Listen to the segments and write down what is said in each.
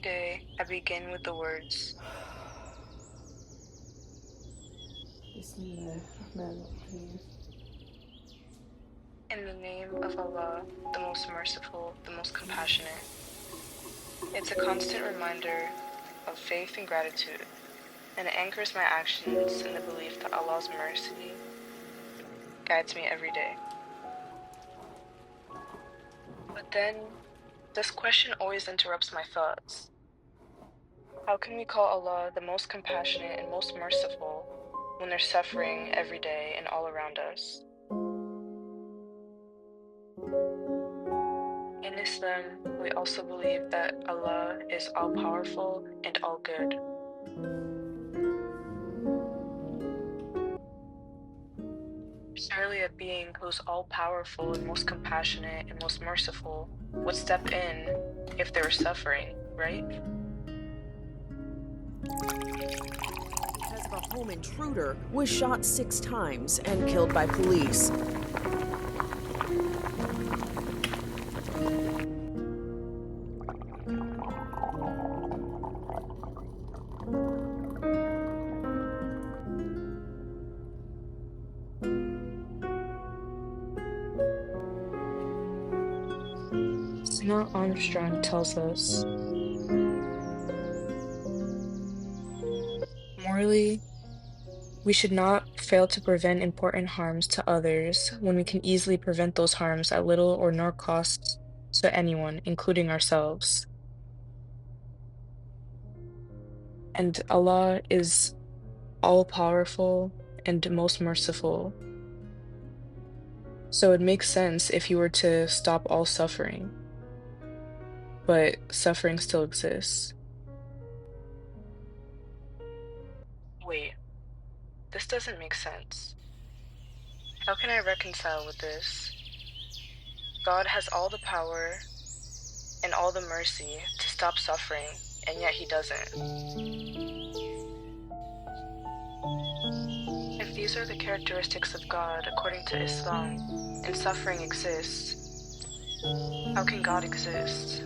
day, I begin with the words, Bismillahirrahmanirrahim. in the name of Allah, the most merciful, the most compassionate. It's a constant reminder of faith and gratitude, and it anchors my actions in the belief that Allah's mercy guides me every day. But then, this question always interrupts my thoughts. How can we call Allah the most compassionate and most merciful when there's suffering every day and all around us? In Islam, we also believe that Allah is all-powerful and all-good. Surely a being who's all-powerful and most compassionate and most merciful would step in if there was suffering, right? Because of a home intruder was shot 6 times and killed by police. Senna Armstrong tells us, morally, we should not fail to prevent important harms to others when we can easily prevent those harms at little or no cost to anyone, including ourselves. And Allah is all-powerful and most merciful. So it makes sense if you were to stop all suffering, but suffering still exists. Wait, this doesn't make sense. How can I reconcile with this? God has all the power and all the mercy to stop suffering, and yet he doesn't. If these are the characteristics of God according to Islam, and suffering exists, how can God exist?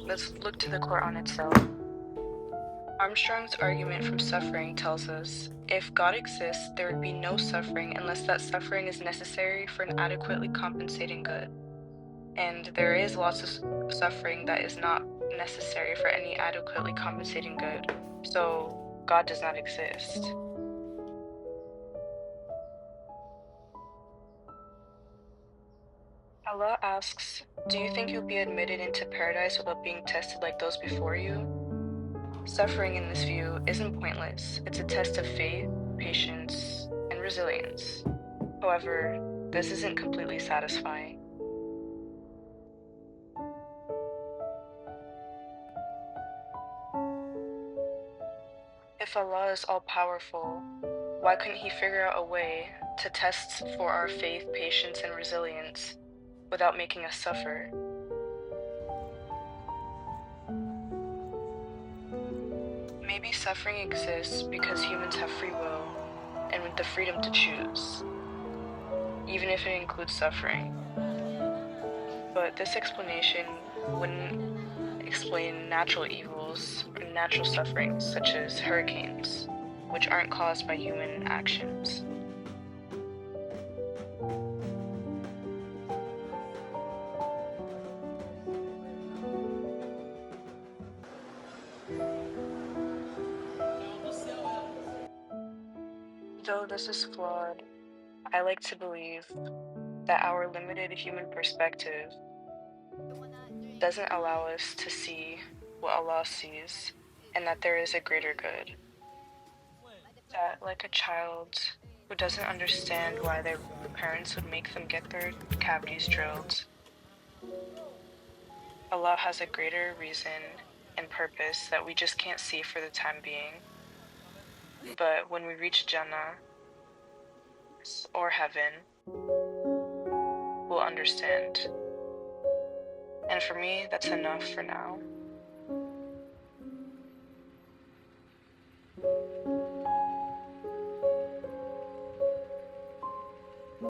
Let's look to the Quran itself. Armstrong's argument from suffering tells us, if God exists, there would be no suffering unless that suffering is necessary for an adequately compensating good. And there is lots of suffering that is not necessary for any adequately compensating good. So God does not exist. Allah asks, do you think you'll be admitted into paradise without being tested like those before you? Suffering in this view isn't pointless. It's a test of faith, patience, and resilience. However, this isn't completely satisfying. If Allah is all-powerful, why couldn't he figure out a way to test for our faith, patience, and resilience without making us suffer? Maybe suffering exists because humans have free will and with the freedom to choose, even if it includes suffering. But this explanation wouldn't explain natural evils or natural sufferings such as hurricanes, which aren't caused by human actions. Though this is flawed, I like to believe that our limited human perspective doesn't allow us to see what Allah sees, and that there is a greater good. That, like a child who doesn't understand why their parents would make them get their cavities drilled, Allah has a greater reason and purpose that we just can't see for the time being. But when we reach Jannah or heaven, we'll understand. And for me, that's enough for now.